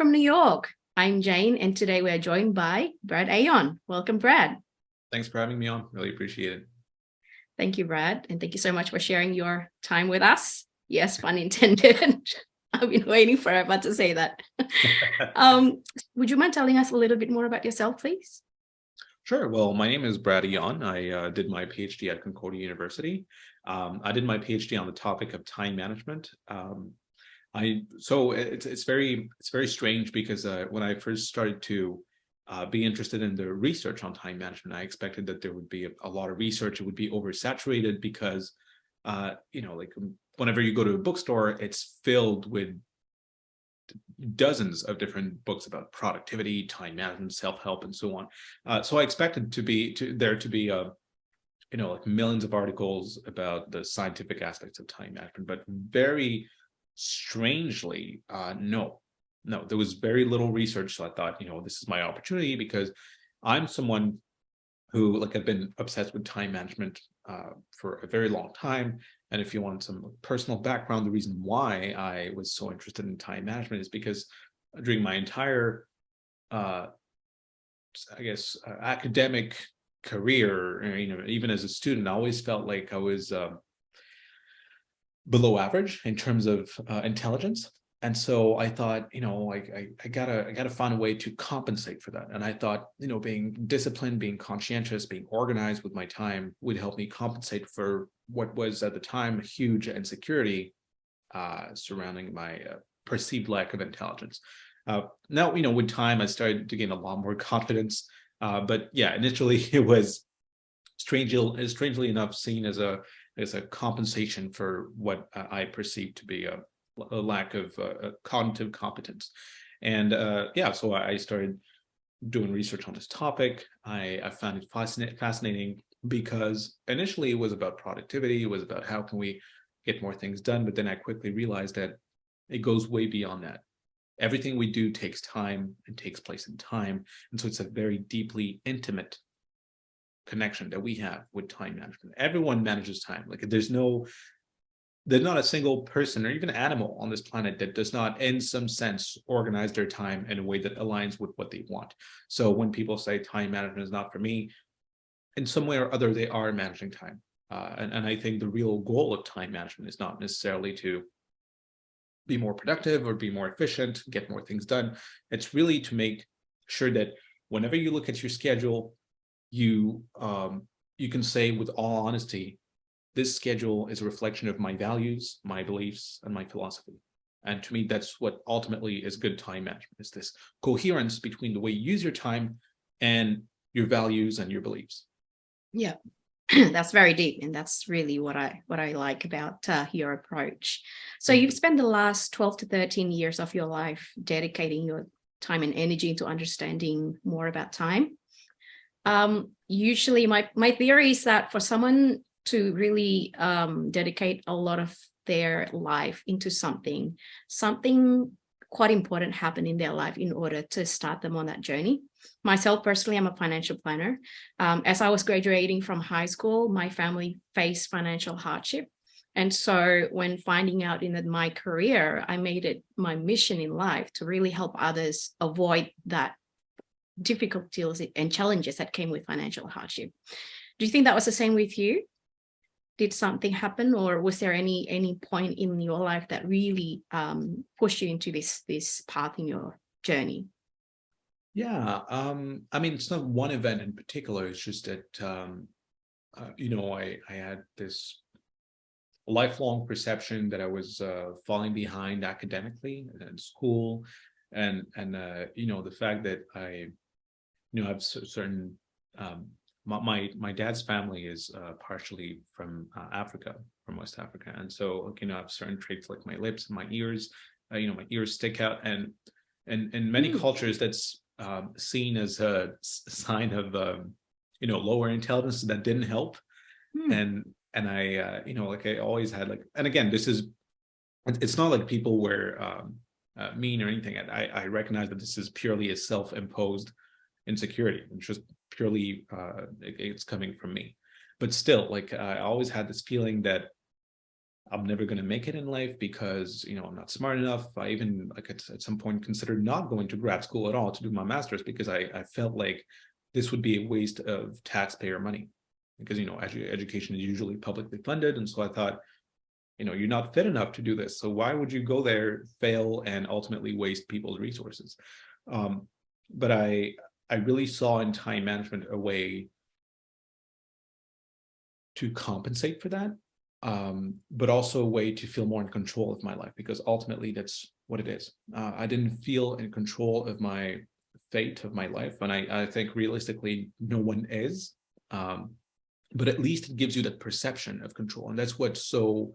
from New York. I'm Jane, and today we are joined by Brad Aeon. Welcome, Brad. Thanks for having me on. Really appreciate it. Thank you, Brad, and thank you so much for sharing your time with us. Yes, pun intended. I've been waiting forever to say that. Would you mind telling us a little bit more about yourself, please? Sure. Well, my name is Brad Aeon. I did my PhD at Concordia University. I did my PhD on the topic of time management. It's very strange because when I first started to be interested in the research on time management, I expected that there would be a lot of research. It would be oversaturated because whenever you go to a bookstore, it's filled with dozens of different books about productivity, time management, self-help, and so on. So I expected there to be like millions of articles about the scientific aspects of time management, but very strangely, no, there was very little research. So I thought, this is my opportunity because I'm someone who have been obsessed with time management for a very long time. And if you want some personal background, the reason why I was so interested in time management is because during my entire, academic career, even as a student, I always felt like I was below average in terms of intelligence. And so I thought, I gotta find a way to compensate for that. And I thought, being disciplined, being conscientious, being organized with my time would help me compensate for what was at the time a huge insecurity surrounding my perceived lack of intelligence. Now, with time, I started to gain a lot more confidence. But yeah, initially it was strangely enough seen as a compensation for what I perceived to be a lack of cognitive competence. And so I started doing research on this topic. I found it fascinating because initially it was about productivity. It was about how can we get more things done. But then I quickly realized that it goes way beyond that. Everything we do takes time and takes place in time. And so it's a very deeply intimate connection that we have with time management. Everyone manages time. There's not a single person or even animal on this planet that does not, in some sense, organize their time in a way that aligns with what they want. So when people say time management is not for me, in some way or other, they are managing time. And I think the real goal of time management is not necessarily to be more productive or be more efficient, get more things done. It's really to make sure that whenever you look at your schedule, you can say with all honesty, this schedule is a reflection of my values, my beliefs, and my philosophy. And to me, that's what ultimately is good time management, is this coherence between the way you use your time and your values and your beliefs. Yeah, that's very deep, and that's really what I like about your approach. So you've spent the last 12 to 13 years of your life dedicating your time and energy into understanding more about time. Usually my theory is that for someone to really dedicate a lot of their life into something quite important happened in their life in order to start them on that journey. Myself, personally, I'm a financial planner. As I was graduating from high school, my family faced financial hardship. And so when finding out in my career, I made it my mission in life to really help others avoid that difficulties and challenges that came with financial hardship. Do you think that was the same with you? Did something happen, or was there any point in your life that really pushed you into this path in your journey? Yeah, it's not one event in particular. It's just that I had this lifelong perception that I was falling behind academically in school, and the fact that I have certain my dad's family is partially from Africa, from West Africa, and so I have certain traits like my lips and my ears. My ears stick out, and in many cultures that's seen as a sign of lower intelligence that didn't help. And I I always had and again, it's not like people were mean or anything. I recognize that this is purely a self-imposed insecurity. It's just purely it's coming from me. But still, I always had this feeling that I'm never going to make it in life because, I'm not smart enough. I even like at some point considered not going to grad school at all to do my master's because I felt like this would be a waste of taxpayer money because, education is usually publicly funded. And so I thought, you're not fit enough to do this. So why would you go there, fail, and ultimately waste people's resources? But I really saw in time management a way to compensate for that, but also a way to feel more in control of my life, because ultimately that's what it is. I didn't feel in control of my fate of my life, and I think realistically no one is. But at least it gives you that perception of control, and that's what's so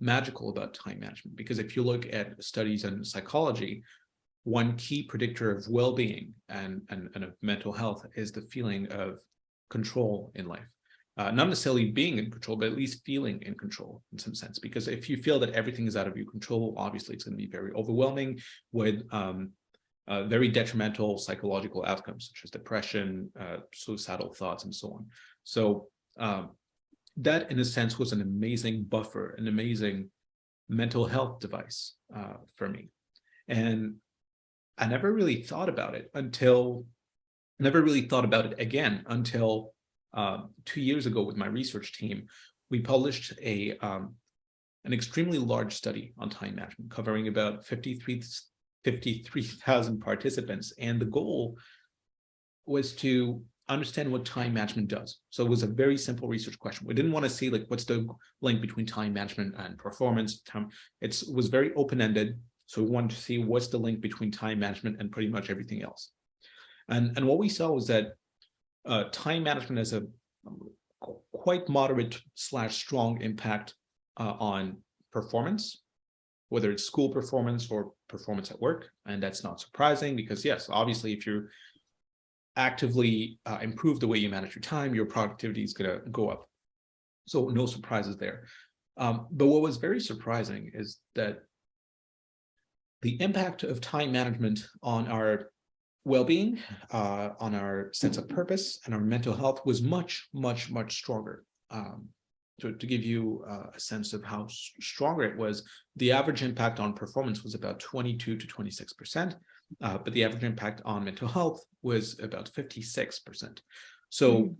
magical about time management. Because if you look at studies in psychology, one key predictor of well-being and of mental health is the feeling of control in life. Not necessarily being in control, but at least feeling in control in some sense. Because if you feel that everything is out of your control, obviously it's going to be very overwhelming with very detrimental psychological outcomes, such as depression, suicidal thoughts, and so on. So that, in a sense, was an amazing buffer, an amazing mental health device for me. And I never really thought about it again until 2 years ago with my research team. We published an extremely large study on time management covering about 53,000 participants. And the goal was to understand what time management does. So it was a very simple research question. We didn't want to see what's the link between time management and performance. It was very open-ended. So we wanted to see what's the link between time management and pretty much everything else. And what we saw was that time management has a quite moderate / strong impact on performance, whether it's school performance or performance at work. And that's not surprising because, yes, obviously, if you actively improve the way you manage your time, your productivity is going to go up. So no surprises there. But what was very surprising is that the impact of time management on our well-being, on our sense of purpose and our mental health was much, much, much stronger. To give you a sense of how stronger it was, the average impact on performance was about 22 to 26%, but the average impact on mental health was about 56%. So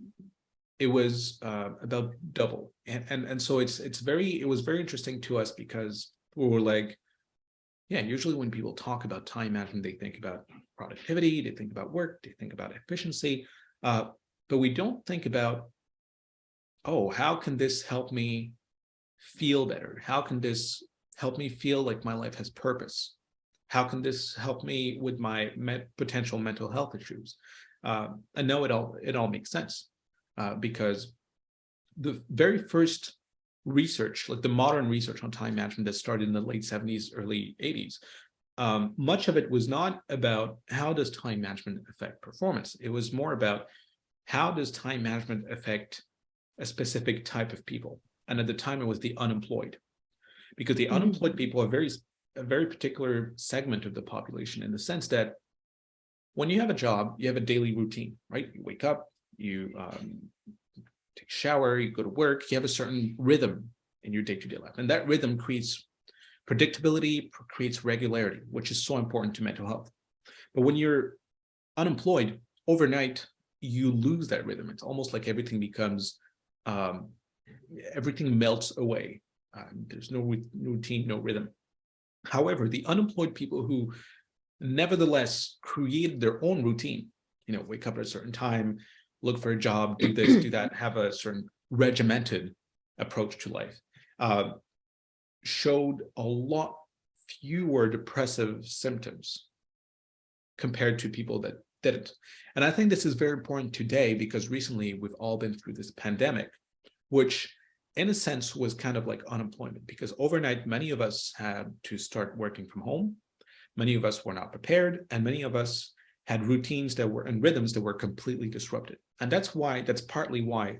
it was about double. And so it was very interesting to us because we were like, yeah, usually when people talk about time management, they think about productivity, they think about work, they think about efficiency, but we don't think about, oh, how can this help me feel better? How can this help me feel like my life has purpose? How can this help me with my potential mental health issues? And no, it all makes sense because the very first research, like the modern research on time management that started in the late 70s, early 80s, much of it was not about how does time management affect performance. It was more about how does time management affect a specific type of people. And at the time, it was the unemployed, because the unemployed people are a very particular segment of the population in the sense that when you have a job, you have a daily routine, right? You wake up, you take a shower, you go to work, you have a certain rhythm in your day-to-day life. And that rhythm creates predictability, creates regularity, which is so important to mental health. But when you're unemployed, overnight, you lose that rhythm. It's almost like everything becomes everything melts away. There's no routine, no rhythm. However, the unemployed people who nevertheless created their own routine, wake up at a certain time, look for a job, do this, do that, have a certain regimented approach to life, showed a lot fewer depressive symptoms compared to people that didn't. And I think this is very important today because recently we've all been through this pandemic, which in a sense was kind of like unemployment, because overnight, many of us had to start working from home. Many of us were not prepared, and many of us had routines that were and rhythms that were completely disrupted. And that's partly why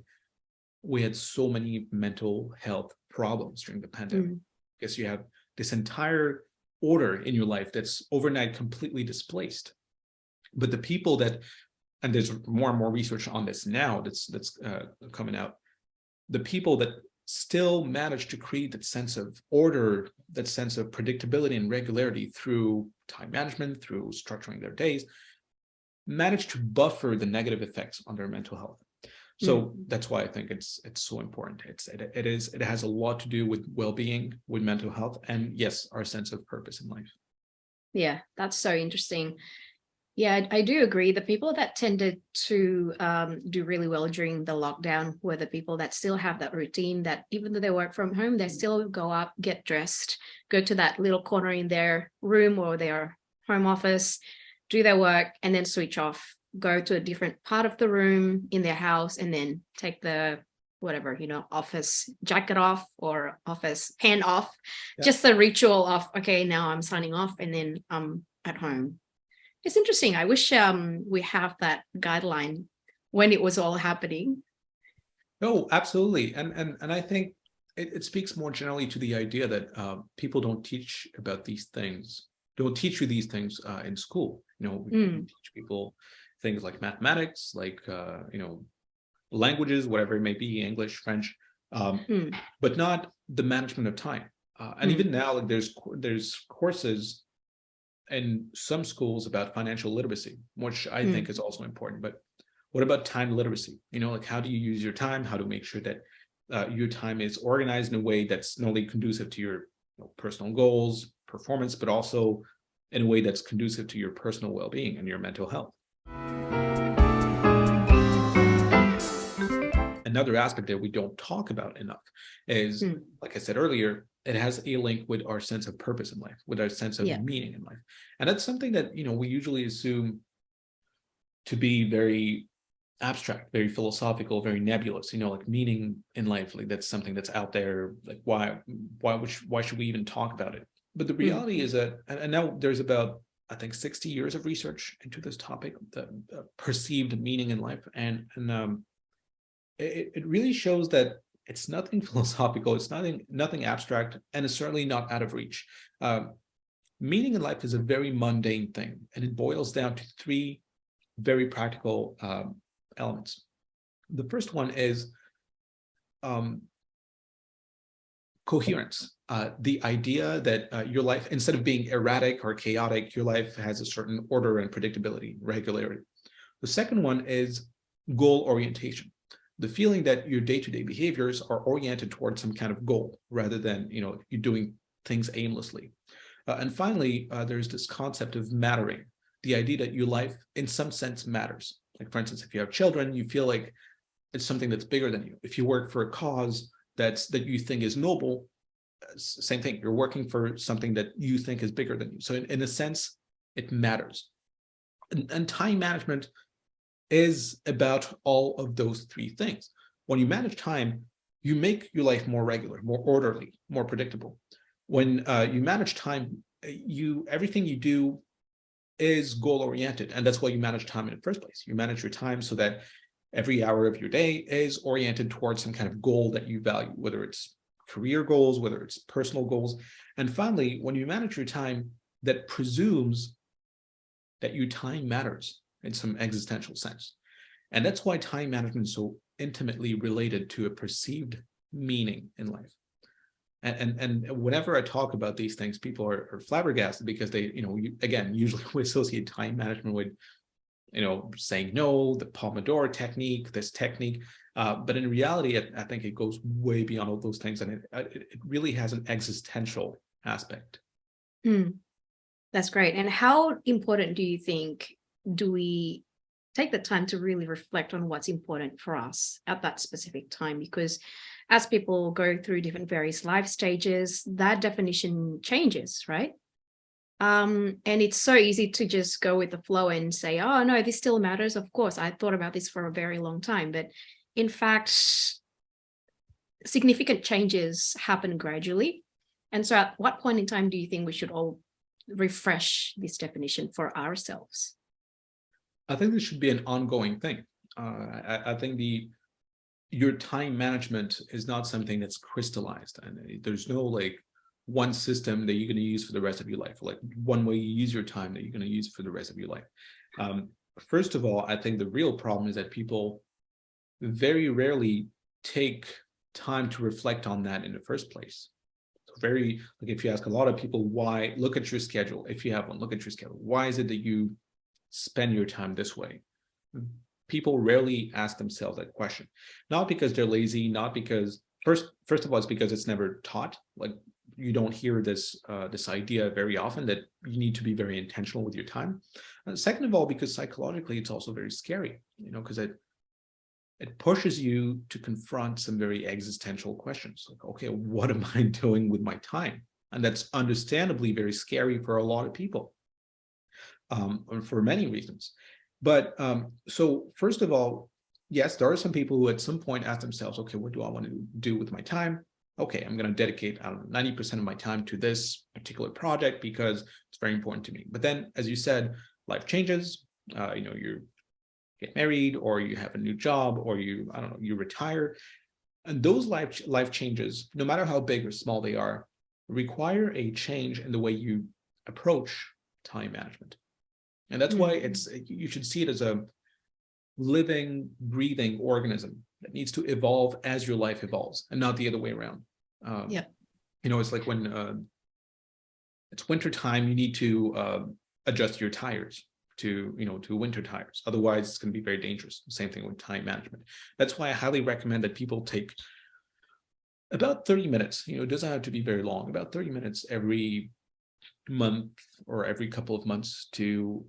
we had so many mental health problems during the pandemic, because you have this entire order in your life that's overnight completely displaced. But the people that, and there's more and more research on this now that's coming out, the people that still manage to create that sense of order, that sense of predictability and regularity through time management, through structuring their days, manage to buffer the negative effects on their mental health. So that's why I think it's so important. It has a lot to do with well-being, with mental health, and yes, our sense of purpose in life. Yeah, that's so interesting. Yeah, I do agree. The people that tended to do really well during the lockdown were the people that still have that routine, that even though they work from home, they still go up, get dressed, go to that little corner in their room or their home office, do their work, and then switch off, go to a different part of the room in their house, and then take the whatever, office jacket off or office pen off. Yeah. Just the ritual of, okay, now I'm signing off and then I'm at home. It's interesting. I wish we have that guideline when it was all happening. No, absolutely. And I think it speaks more generally to the idea that people don't teach about these things, don't teach you these things in school. We teach people things like mathematics, like, languages, whatever it may be, English, French, but not the management of time. And even now, like, there's courses in some schools about financial literacy, which I think is also important. But what about time literacy? Like, how do you use your time? How to make sure that your time is organized in a way that's not only conducive to your personal goals, performance, but also in a way that's conducive to your personal well-being and your mental health. Another aspect that we don't talk about enough is, like I said earlier, it has a link with our sense of purpose in life, with our sense of meaning in life. And that's something that, we usually assume to be very abstract, very philosophical, very nebulous, like meaning in life, like that's something that's out there. Like, why should we even talk about it? But the reality is that, and now there's about, I think, 60 years of research into this topic, the perceived meaning in life. And it really shows that it's nothing philosophical, it's nothing abstract, and it's certainly not out of reach. Meaning in life is a very mundane thing, and it boils down to three very practical elements. The first one is coherence. The idea that your life, instead of being erratic or chaotic, your life has a certain order and predictability, regularity. The second one is goal orientation. The feeling that your day-to-day behaviors are oriented towards some kind of goal rather than, you're doing things aimlessly. And finally, there's this concept of mattering, the idea that your life in some sense matters. Like, for instance, if you have children, you feel like it's something that's bigger than you. If you work for a cause that you think is noble, same thing, you're working for something that you think is bigger than you. So in a sense, it matters. And time management is about all of those three things. When you manage time, you make your life more regular, more orderly, more predictable. When you manage time, everything you do is goal-oriented, and that's why you manage time in the first place. You manage your time so that every hour of your day is oriented towards some kind of goal that you value, whether it's career goals, whether it's personal goals. And finally, when you manage your time, that presumes that your time matters in some existential sense. And that's why time management is so intimately related to a perceived meaning in life. And whenever I talk about these things, people are flabbergasted because they, again, usually we associate time management with, saying no, the Pomodoro technique, this technique. But in reality, I think it goes way beyond all those things. And it really has an existential aspect. That's great. And how important do you think do we take the time to really reflect on what's important for us at that specific time? Because as people go through different various life stages, that definition changes, right? And it's so easy to just go with the flow and say, oh, no, this still matters. Of course, I thought about this for a very long time. But in fact, significant changes happen gradually. And so at what point in time do you think we should all refresh this definition for ourselves? I think this should be an ongoing thing. I think your time management is not something that's crystallized, and there's no like one system that you're going to use for the rest of your life, like one way you use your time that you're going to use for the rest of your life. First of all, I think the real problem is that people very rarely take time to reflect on that in the first place. So very, like if you ask a lot of people why, look at your schedule. If you have one, look at your schedule. Why is it that you spend your time this way? People rarely ask themselves that question. Not because they're lazy, not because, first of all, it's because it's never taught. Like you don't hear this this idea very often that you need to be very intentional with your time. Second of all, because psychologically it's also very scary, because it pushes you to confront some very existential questions. Like, okay, what am I doing with my time? And that's understandably very scary for a lot of people, for many reasons. But so first of all, yes, there are some people who at some point ask themselves, okay, what do I want to do with my time? Okay, I'm going to dedicate, I don't know, 90% of my time to this particular project because it's very important to me. But then, as you said, life changes, you get married, or you have a new job, or I don't know, you retire. And those life changes, no matter how big or small they are, require a change in the way you approach time management. And that's why you should see it as a living, breathing organism that needs to evolve as your life evolves, and not the other way around. It's like when it's winter time, you need to adjust your tires to winter tires. Otherwise, it's going to be very dangerous. Same thing with time management. That's why I highly recommend that people take about 30 minutes. It doesn't have to be very long. About 30 minutes every month or every couple of months to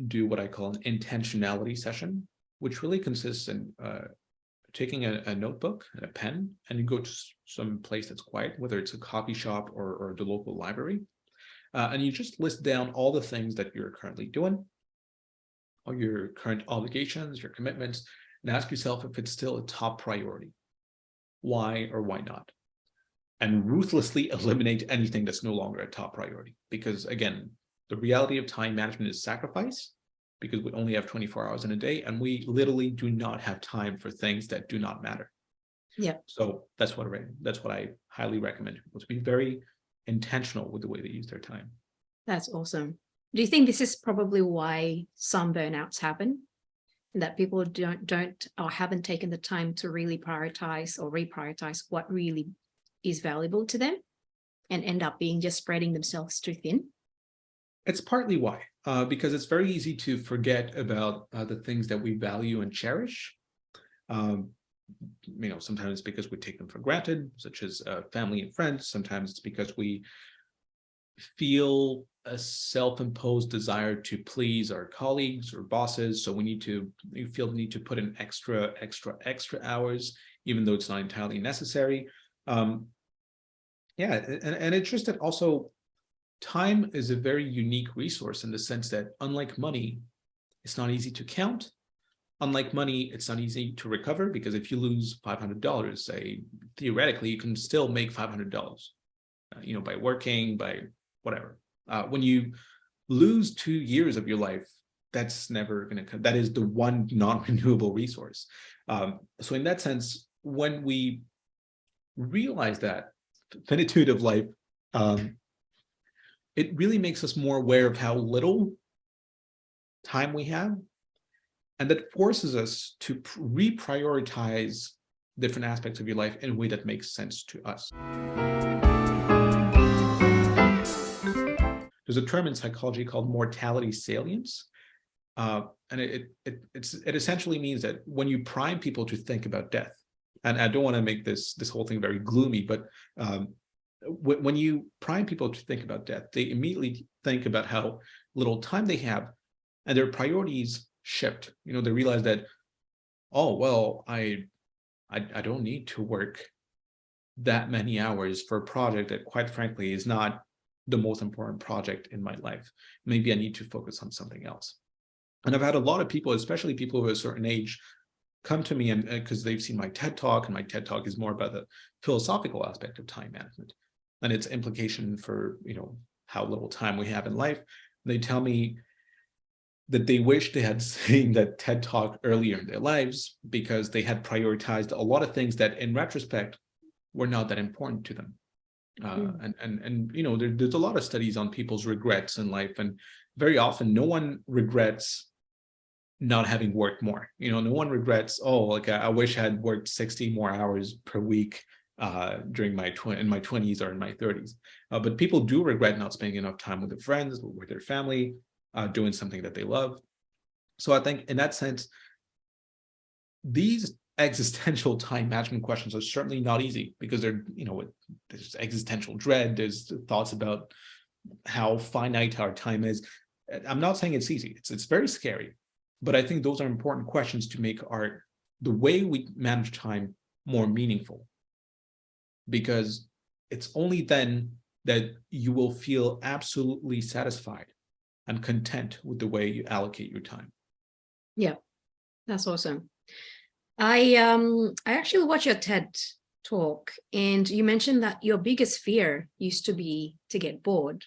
do what I call an intentionality session, which really consists in taking a notebook and a pen, and you go to some place that's quiet, whether it's a coffee shop or the local library, and you just list down all the things that you're currently doing, all your current obligations, your commitments, and ask yourself if it's still a top priority. Why or why not? And ruthlessly eliminate anything that's no longer a top priority. Because again, the reality of time management is sacrifice, because we only have 24 hours in a day, and we literally do not have time for things that do not matter. Yeah. So that's what I highly recommend people to be very intentional with the way they use their time. That's awesome. Do you think this is probably why some burnouts happen? That people don't or haven't taken the time to really prioritize or reprioritize what really is valuable to them, and end up being just spreading themselves too thin? It's partly why, because it's very easy to forget about the things that we value and cherish. Sometimes it's because we take them for granted, such as family and friends. Sometimes it's because we feel a self-imposed desire to please our colleagues or bosses. So we feel the need to put in extra hours, even though it's not entirely necessary. And it's just that also time is a very unique resource in the sense that, unlike money, it's not easy to count. Unlike money, it's not easy to recover, because if you lose $500, say, theoretically, you can still make $500, by working, by whatever. When you lose 2 years of your life, that's never going to come. That is the one non-renewable resource. So in that sense, when we realize that finitude of life, it really makes us more aware of how little time we have, and that forces us to reprioritize different aspects of your life in a way that makes sense to us. There's a term in psychology called mortality salience, and it essentially means that when you prime people to think about death, and I don't want to make this whole thing very gloomy, but when you prime people to think about death, they immediately think about how little time they have, and their priorities shift. They realize that, oh, well, I don't need to work that many hours for a project that, quite frankly, is not the most important project in my life. Maybe I need to focus on something else. And I've had a lot of people, especially people of a certain age, come to me, and because they've seen my TED Talk, and my TED Talk is more about the philosophical aspect of time management and its implication for how little time we have in life. They tell me that they wish they had seen that TED Talk earlier in their lives, because they had prioritized a lot of things that, in retrospect, were not that important to them. There's a lot of studies on people's regrets in life, and very often no one regrets not having worked more. No one regrets, oh, like I wish I had worked 60 more hours per week during in my 20s or in my 30s. But people do regret not spending enough time with their friends, with their family, doing something that they love. So I think in that sense, these existential time management questions are certainly not easy, because there's existential dread, there's thoughts about how finite our time is. I'm not saying it's easy. It's very scary, but I think those are important questions to make the way we manage time more meaningful, because it's only then that you will feel absolutely satisfied and content with the way you allocate your time. Yeah, that's awesome. I actually watched your TED talk, and you mentioned that your biggest fear used to be to get bored.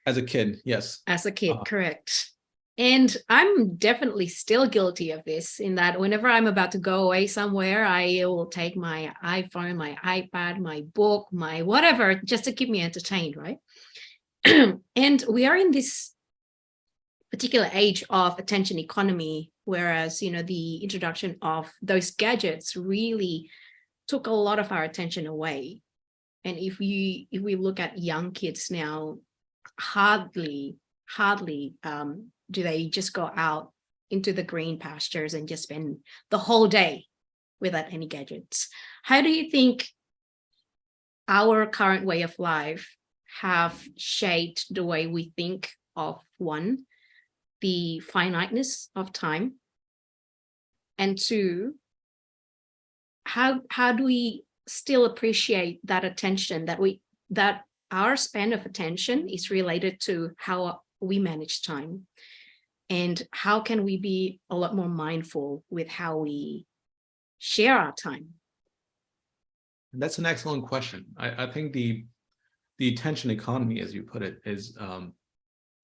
As a kid, yes. As a kid, correct. And I'm definitely still guilty of this, in that whenever I'm about to go away somewhere, I will take my iPhone, my iPad, my book, my whatever, just to keep me entertained, right? And we are in this particular age of attention economy, whereas, the introduction of those gadgets really took a lot of our attention away. And if we look at young kids now, hardly do they just go out into the green pastures and just spend the whole day without any gadgets. How do you think our current way of life have shaped the way we think of, one, the finiteness of time, and two, how do we still appreciate that attention, that our span of attention is related to how we manage time, and how can we be a lot more mindful with how we share our time? That's an excellent question. I think the attention economy, as you put it, is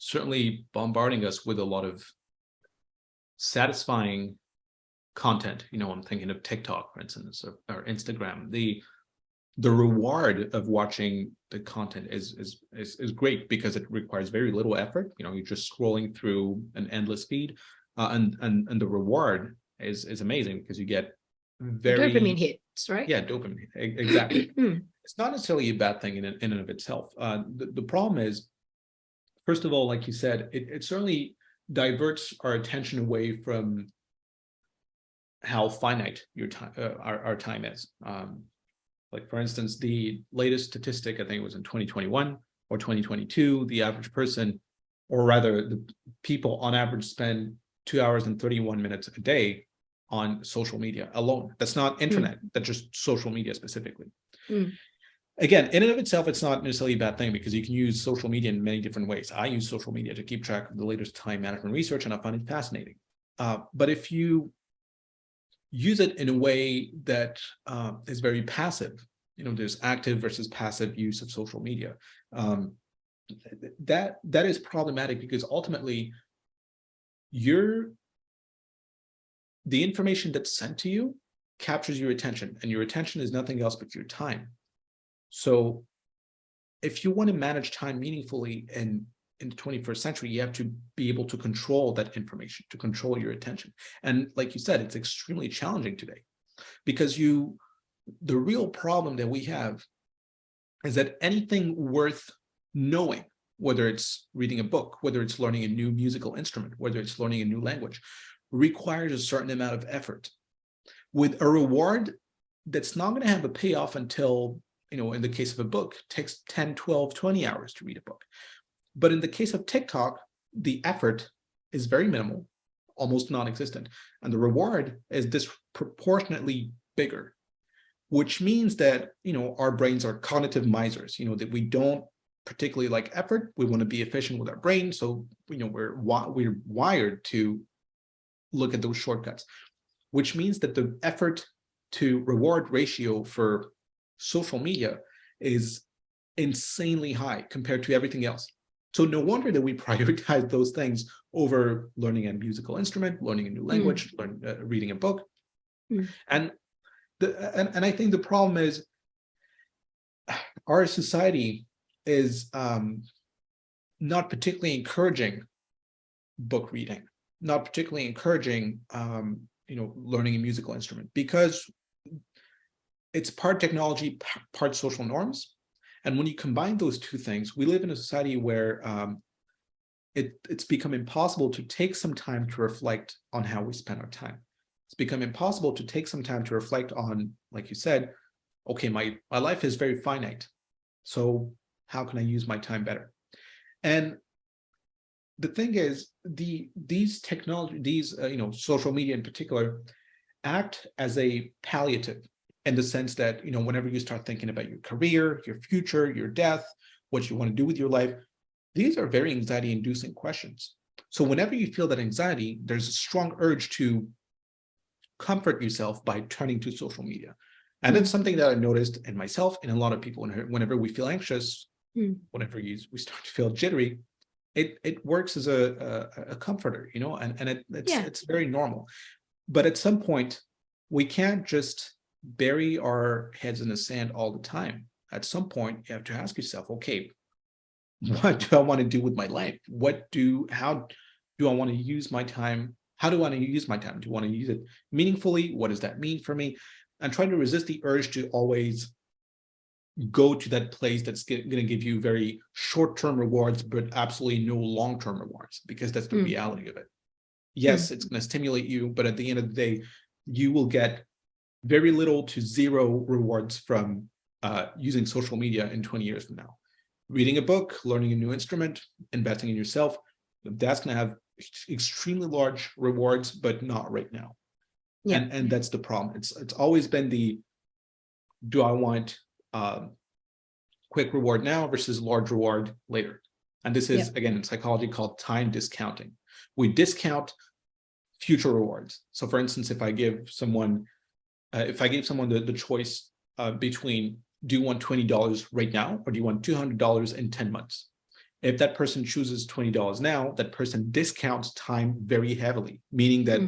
certainly bombarding us with a lot of satisfying content. I'm thinking of TikTok, for instance, or Instagram. The reward of watching the content is great, because it requires very little effort. You're just scrolling through an endless feed, and the reward is amazing, because you get very dopamine hits, right? Yeah, dopamine, exactly. It's not necessarily a bad thing in and of itself. The problem is, first of all, like you said, it certainly diverts our attention away from how finite our time is. Like, for instance, the latest statistic, I think it was in 2021 or 2022, the average person, or rather the people on average, spend 2 hours and 31 minutes a day on social media alone. That's not internet, that's just social media specifically. Again, in and of itself, it's not necessarily a bad thing, because you can use social media in many different ways. I use social media to keep track of the latest time management research, and I find it fascinating. But if you use it in a way that is very passive, there's active versus passive use of social media. That is problematic, because ultimately the information that's sent to you captures your attention, and your attention is nothing else but your time. So if you want to manage time meaningfully in the 21st century, you have to be able to control that information, to control your attention. And like you said, it's extremely challenging today, because the real problem that we have is that anything worth knowing, whether it's reading a book, whether it's learning a new musical instrument, whether it's learning a new language, requires a certain amount of effort, with a reward that's not going to have a payoff until, in the case of a book, it takes 10, 12, 20 hours to read a book. But in the case of TikTok, the effort is very minimal, almost non-existent, and the reward is disproportionately bigger, which means that, our brains are cognitive misers, that we don't particularly like effort. We want to be efficient with our brain. So, we're wired to look at those shortcuts, which means that the effort to reward ratio for social media is insanely high compared to everything else. So no wonder that we prioritize those things over learning a musical instrument, learning a new language, reading a book. And I think the problem is, our society is not particularly encouraging book reading. not particularly encouraging, learning a musical instrument, because it's part technology, part social norms. And when you combine those two things, we live in a society where it's become impossible to take some time to reflect on how we spend our time. It's become impossible to take some time to reflect on, like you said, okay, my life is very finite. So how can I use my time better? And the thing is, these technology, social media in particular, act as a palliative, in the sense that, whenever you start thinking about your career, your future, your death, what you want to do with your life, these are very anxiety-inducing questions. So whenever you feel that anxiety, there's a strong urge to comfort yourself by turning to social media. And it's something that I noticed in myself and a lot of people. Whenever we feel anxious, whenever we start to feel jittery, it works as a comforter, and it's very normal. But at some point, we can't just bury our heads in the sand all the time. At some point, you have to ask yourself, okay, what do I want to do with my life? How do I want to use my time? How do I want to use my time? Do I want to use it meaningfully? What does that mean for me? And try to resist the urge to always go to that place that's going to give you very short-term rewards, but absolutely no long-term rewards, because that's the reality of it. Yes, it's going to stimulate you, but at the end of the day, you will get very little to zero rewards from using social media in 20 years from now. Reading a book, learning a new instrument, investing in yourself, that's going to have extremely large rewards, but not right now. Yeah. And that's the problem. It's always been do I want quick reward now versus large reward later? And this is, again, in psychology called time discounting. We discount future rewards. So for instance, if I gave someone the choice between, do you want $20 right now, or do you want $200 in 10 months? If that person chooses $20 now, that person discounts time very heavily, meaning that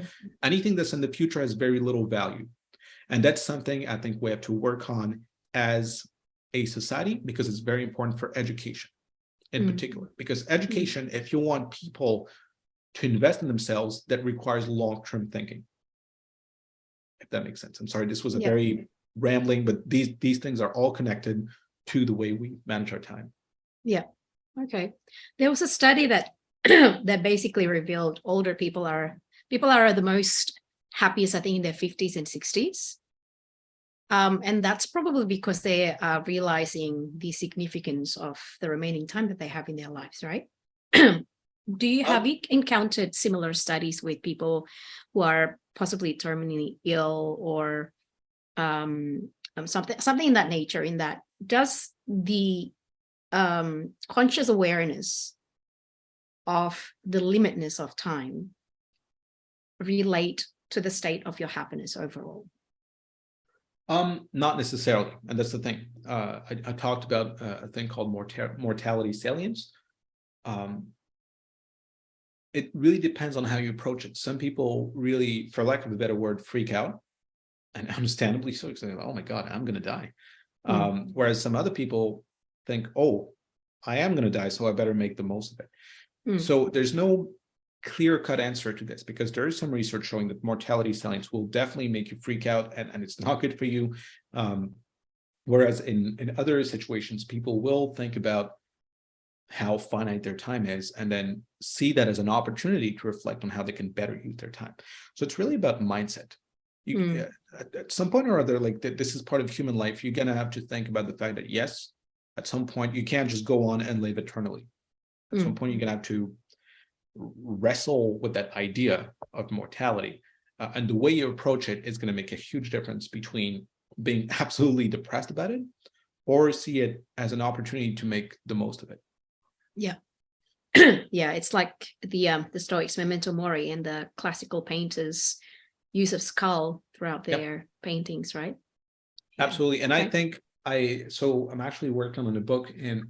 anything that's in the future has very little value. And that's something I think we have to work on as a society, because it's very important for education in particular. Because education, if you want people to invest in themselves, that requires long-term thinking. If that makes sense. I'm sorry, this was a very rambling, but these things are all connected to the way we manage our time. Yeah. Okay. There was a study that that basically revealed older people are the most happiest, I think, in their 50s and 60s. And that's probably because they are realizing the significance of the remaining time that they have in their lives, right? Have you encountered similar studies with people who are possibly terminally ill, or something in that nature? In that, does the conscious awareness of the limitness of time relate to the state of your happiness overall? Not necessarily, and that's the thing. I talked about a thing called mortality salience. It really depends on how you approach it. Some people really, for lack of a better word, freak out, and understandably so. Saying, "Oh my God, I'm going to die." Whereas some other people think, "Oh, I am going to die, so I better make the most of it." So there's no clear-cut answer to this, because there is some research showing that mortality salience will definitely make you freak out, and it's not good for you. Whereas in other situations, people will think about how finite their time is, and then see that as an opportunity to reflect on how they can better use their time. So it's really about mindset. At some point or other, like this is part of human life, you're going to have to think about the fact that, yes, at some point, you can't just go on and live eternally. At some point, you're going to have to wrestle with that idea of mortality. And the way you approach it is going to make a huge difference between being absolutely depressed about it, or see it as an opportunity to make the most of it. Yeah. Yeah, it's like the Stoics' memento mori and the classical painters' use of skull throughout their paintings, right? Absolutely. And I think I'm actually working on a book, and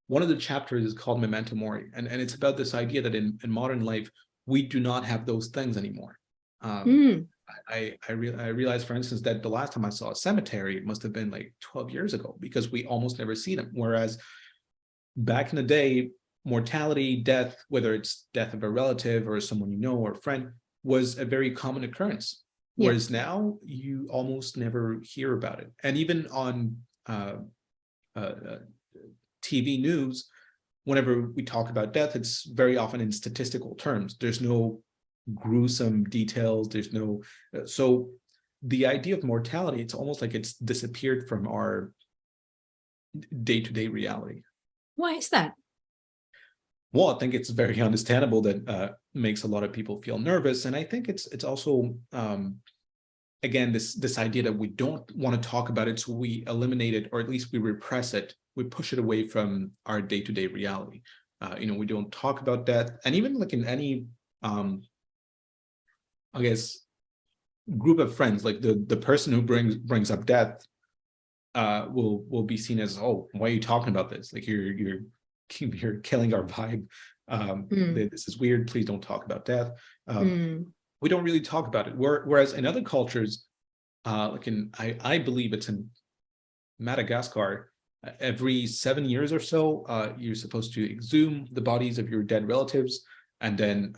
one of the chapters is called Memento Mori, and it's about this idea that in modern life, we do not have those things anymore. I realized, for instance, that the last time I saw a cemetery, it must have been like 12 years ago, because we almost never see them. Whereas back in the day, mortality, death, whether it's death of a relative or someone you know or a friend, was a very common occurrence. Yeah. Whereas now you almost never hear about it. And even on TV news, whenever we talk about death, it's very often in statistical terms. There's no gruesome details. There's no, so the idea of mortality, it's almost like it's disappeared from our day-to-day reality. Why is that? Well, I think it's very understandable that makes a lot of people feel nervous. And I think it's also, again, this idea that we don't want to talk about it, so we eliminate it, or at least we repress it. We push it away from our day-to-day reality. We don't talk about death. And even like in any, I guess, group of friends, like the person who brings up death will be seen as, oh, why are you talking about this? Like you're killing our vibe. This is weird. Please don't talk about death. We don't really talk about it. Whereas in other cultures, like I believe it's in Madagascar, every 7 years or so, you're supposed to exhume the bodies of your dead relatives and then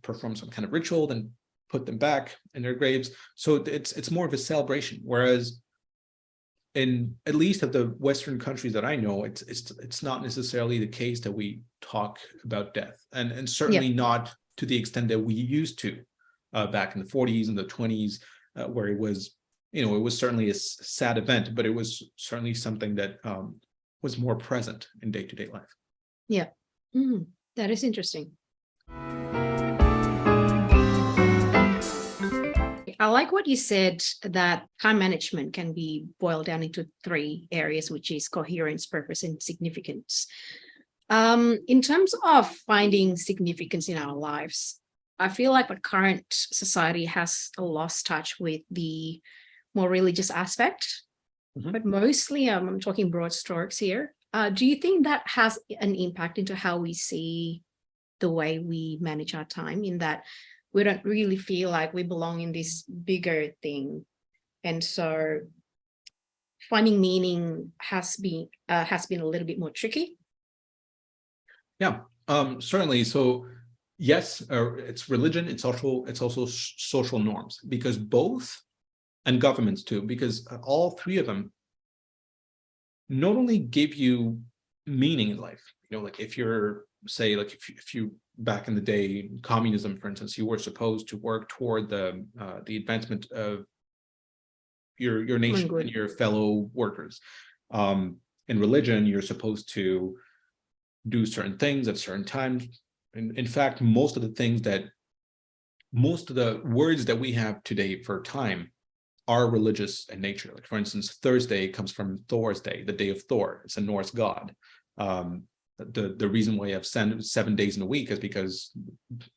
perform some kind of ritual, then put them back in their graves. So it's more of a celebration. Whereas in at least of the Western countries that I know, it's not necessarily the case that we talk about death, and certainly not to the extent that we used to back in the 40s and the 20s, where it was, it was certainly a sad event, but it was certainly something that was more present in day-to-day life. Yeah, that is interesting. I like what you said, that time management can be boiled down into 3 areas, which is coherence, purpose, and significance. In terms of finding significance in our lives, I feel like the current society has lost touch with the more religious aspect, but mostly I'm talking broad strokes here. Do you think that has an impact into how we see the way we manage our time, in that we don't really feel like we belong in this bigger thing, and so finding meaning has been a little bit more tricky? Yeah, certainly. So yes, it's religion. It's also social norms, because both, and governments too, because all 3 of them not only give you meaning in life. Like if you're, say, like if you back in the day, communism, for instance, you were supposed to work toward the advancement of your nation and your fellow workers. In religion, you're supposed to do certain things at certain times. In fact, most of the words that we have today for time are religious in nature. Like, for instance, Thursday comes from Thor's day, the day of Thor. It's a Norse god. The reason why you have 7 days in a week is because,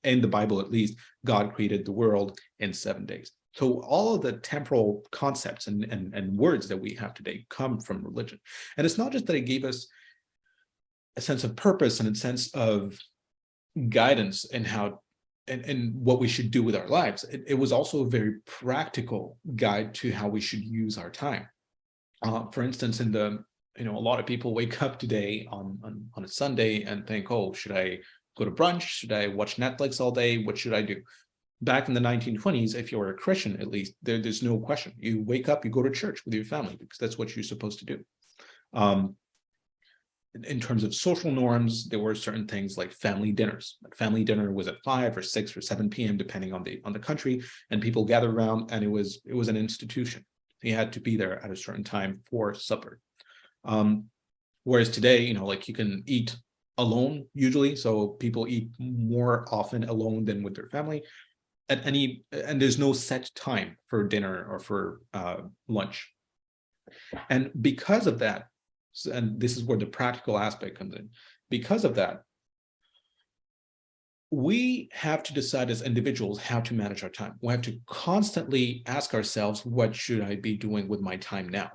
in the Bible at least, God created the world in 7 days. So all of the temporal concepts and words that we have today come from religion. And it's not just that it gave us a sense of purpose and a sense of guidance in how and what we should do with our lives. It was also a very practical guide to how we should use our time. For instance, a lot of people wake up today on a Sunday and think, oh, should I go to brunch? Should I watch Netflix all day? What should I do? Back in the 1920s, if you were a Christian, at least, there's no question. You wake up, you go to church with your family, because that's what you're supposed to do. In terms of social norms, there were certain things like family dinners. Like family dinner was at 5 or 6 or 7 p.m. depending on the country, and people gathered around, and it was an institution. You had to be there at a certain time for supper. Whereas today, like you can eat alone usually, so people eat more often alone than with their family. And there's no set time for dinner or for lunch. And because of that, and this is where the practical aspect comes in, because of that, we have to decide as individuals how to manage our time. We have to constantly ask ourselves, what should I be doing with my time now?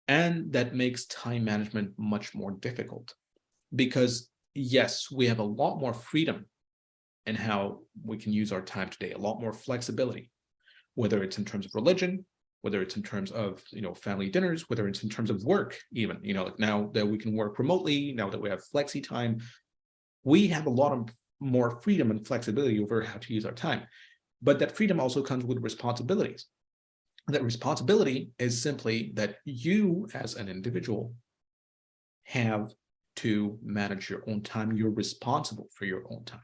And that makes time management much more difficult, because yes, we have a lot more freedom in how we can use our time today, a lot more flexibility, whether it's in terms of religion, whether it's in terms of, family dinners, whether it's in terms of work, even, like now that we can work remotely, now that we have flexi time, we have a lot of more freedom and flexibility over how to use our time. But that freedom also comes with responsibilities. That responsibility is simply that you as an individual have to manage your own time. You're responsible for your own time.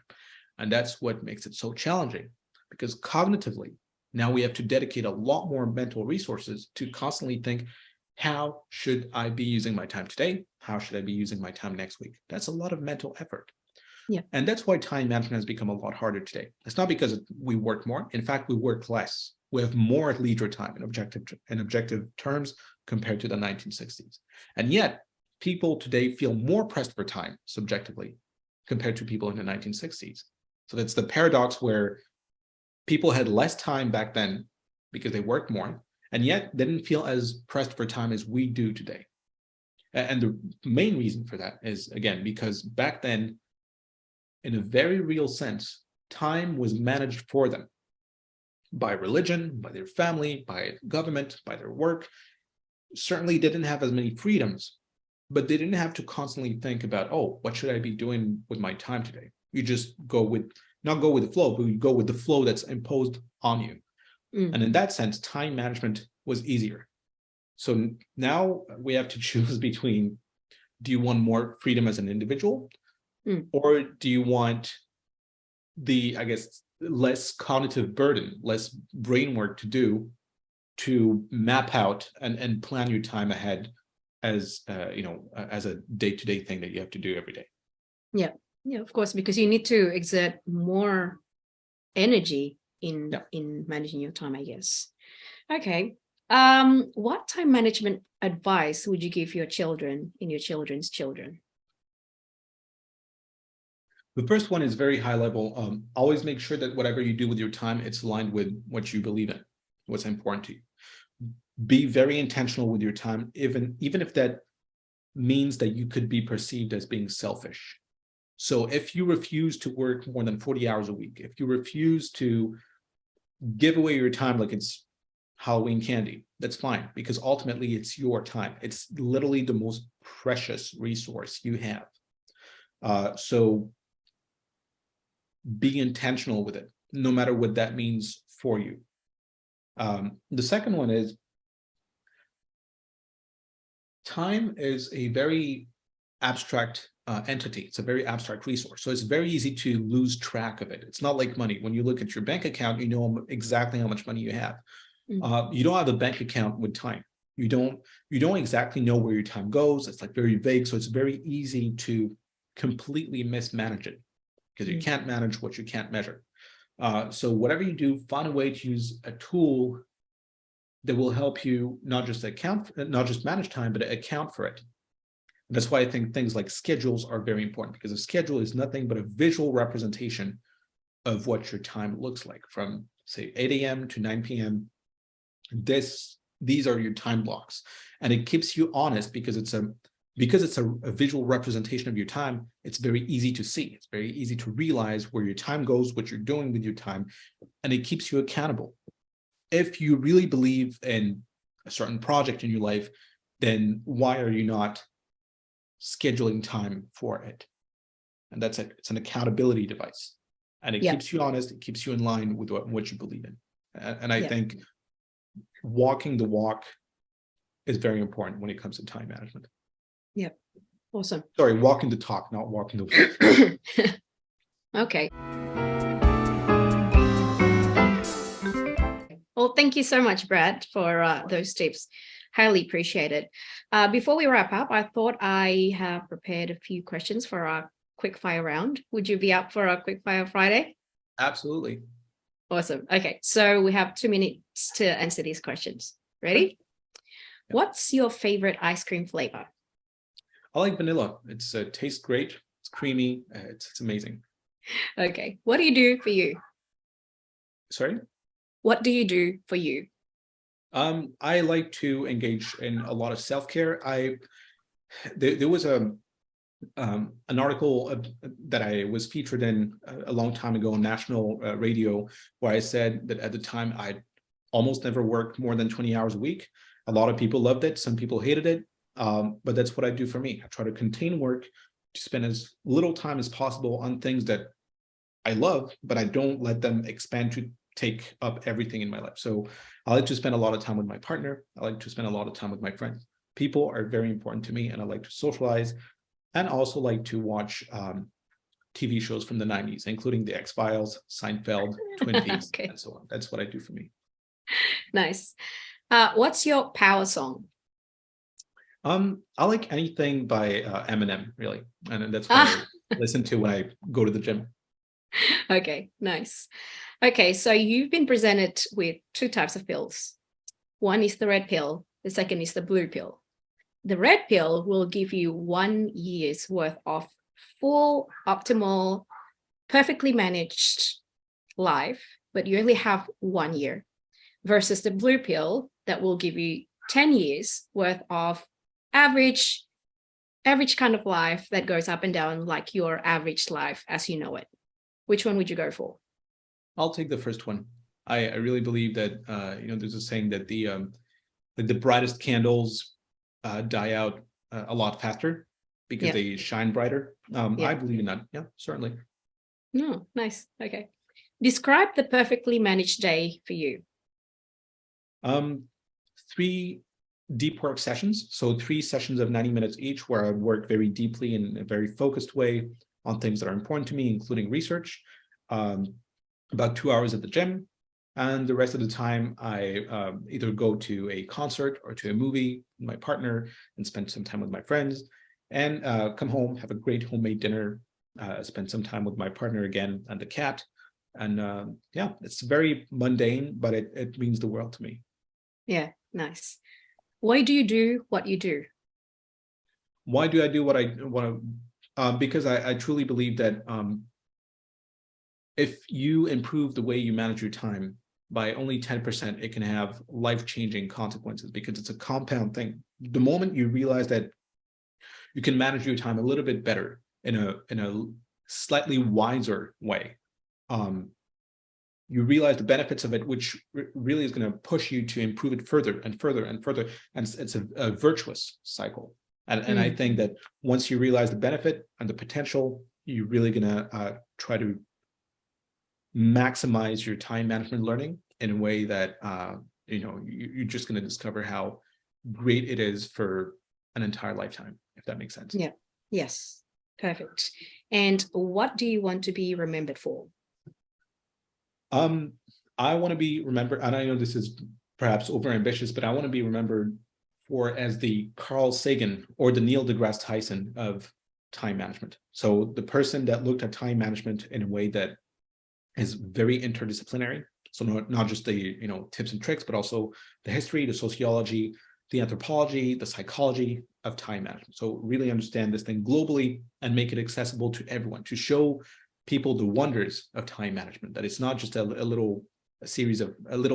And that's what makes it so challenging, because cognitively, now we have to dedicate a lot more mental resources to constantly think, how should I be using my time today? How should I be using my time next week? That's a lot of mental effort. Yeah. And that's why time management has become a lot harder today. It's not because we work more. In fact, we work less. We have more leisure time in objective terms compared to the 1960s. And yet, people today feel more pressed for time subjectively compared to people in the 1960s. So that's the paradox where people had less time back then because they worked more, and yet they didn't feel as pressed for time as we do today. And the main reason for that is, again, because back then, in a very real sense, time was managed for them by religion, by their family, by government, by their work. Certainly, they didn't have as many freedoms, but they didn't have to constantly think about, oh, what should I be doing with my time today? You just not go with the flow, but you go with the flow that's imposed on you. And in that sense, time management was easier. So now we have to choose between, do you want more freedom as an individual? Or do you want I guess, less cognitive burden, less brain work to do to map out and plan your time ahead as as a day-to-day thing that you have to do every day? Yeah, of course, because you need to exert more energy in managing your time, I guess. Okay. What time management advice would you give your children and your children's children? The first one is very high level. Always make sure that whatever you do with your time, it's aligned with what you believe in, what's important to you. Be very intentional with your time, even if that means that you could be perceived as being selfish. So if you refuse to work more than 40 hours a week, if you refuse to give away your time like it's Halloween candy, that's fine, because ultimately it's your time. It's literally the most precious resource you have. So be intentional with it, no matter what that means for you. The second one is, time is a very abstract entity. It's a very abstract resource. So it's very easy to lose track of it. It's not like money. When you look at your bank account, you know exactly how much money you have. You don't have a bank account with time. You don't exactly know where your time goes. It's like very vague. So it's very easy to completely mismanage it, because you can't manage what you can't measure. So whatever you do, find a way to use a tool that will help you not just manage time, but account for it. And that's why I think things like schedules are very important, because a schedule is nothing but a visual representation of what your time looks like from, say, 8 a.m. to 9 p.m. These are your time blocks, and it keeps you honest, because it's a visual representation of your time. It's very easy to see. It's very easy to realize where your time goes, what you're doing with your time, and it keeps you accountable. If you really believe in a certain project in your life, then why are you not scheduling time for it? And that's it. It's an accountability device, and it keeps you honest. It keeps you in line with what you believe in. And I think walking the walk is very important when it comes to time management. Yeah. Awesome. Sorry, walking the talk, not walking the walk. Okay. Well, thank you so much, Brad, for those tips. Highly appreciate it. Before we wrap up, I thought I have prepared a few questions for our quick fire round. Would you be up for a quick fire Friday? Absolutely. Awesome. Okay, so we have 2 minutes to answer these questions. Ready? Yeah. What's your favorite ice cream flavor? I like vanilla. It tastes great. It's creamy. It's amazing. Okay. What do you do for you? Sorry? What do you do for you? I like to engage in a lot of self-care. There was an article that I was featured in a long time ago on national radio, where I said that at the time I'd almost never worked more than 20 hours a week. A lot of people loved it. Some people hated it. But that's what I do for me. I try to contain work to spend as little time as possible on things that I love, but I don't let them expand to take up everything in my life. So I like to spend a lot of time with my partner. I like to spend a lot of time with my friends. People are very important to me, and I like to socialize, and also like to watch TV shows from the 90s, including The X-Files, Seinfeld, Twin Peaks, Okay. and so on. That's what I do for me. Nice. What's your power song? I like anything by Eminem, really. And that's what I listen to when I go to the gym. Okay, nice. Okay, so you've been presented with two types of pills. One is the red pill, the second is the blue pill. The red pill will give you 1 year's worth of full, optimal, perfectly managed life, but you only have 1 year, versus the blue pill that will give you 10 years worth of average kind of life that goes up and down like your average life as you know it. Which one would you go for? I'll take the first one. I really believe that there's a saying that the brightest candles die out a lot faster because they shine brighter. I believe in that. Yeah, certainly. No, nice. Okay. Describe the perfectly managed day for you. 3 deep work sessions. So 3 sessions of 90 minutes each, where I work very deeply in a very focused way on things that are important to me, including research. About 2 hours at the gym. And the rest of the time, I either go to a concert or to a movie with my partner and spend some time with my friends, and come home, have a great homemade dinner, spend some time with my partner again and the cat. And yeah, it's very mundane, but it means the world to me. Yeah, nice. Why do you do what you do? Why do I do what I want to? Because I truly believe that if you improve the way you manage your time by only 10%, it can have life-changing consequences, because it's a compound thing. The moment you realize that you can manage your time a little bit better in a slightly wiser way, you realize the benefits of it, which really is going to push you to improve it further and further and further. And it's a virtuous cycle. And I think that once you realize the benefit and the potential, you're really going to try to maximize your time management learning in a way that you're just going to discover how great it is for an entire lifetime, if that makes sense. Yeah. Yes. Perfect. And what do you want to be remembered for? I want to be remembered, and I know this is perhaps overambitious, but I want to be remembered as the Carl Sagan or the Neil deGrasse Tyson of time management. So the person that looked at time management in a way that is very interdisciplinary. So not just the tips and tricks, but also the history, the sociology, the anthropology, the psychology of time management. So really understand this thing globally and make it accessible to everyone, to show people the wonders of time management, that it's not just a little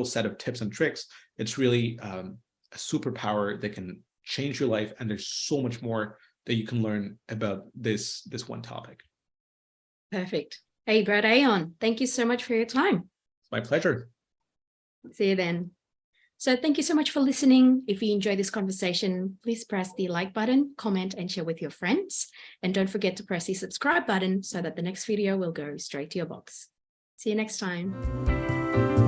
set of tips and tricks. It's really a superpower that can change your life. And there's so much more that you can learn about this one topic. Perfect. Hey, Brad Aeon, thank you so much for your time. My pleasure. See you then. So thank you so much for listening. If you enjoyed this conversation, please press the like button, comment, and share with your friends. And don't forget to press the subscribe button so that the next video will go straight to your box. See you next time.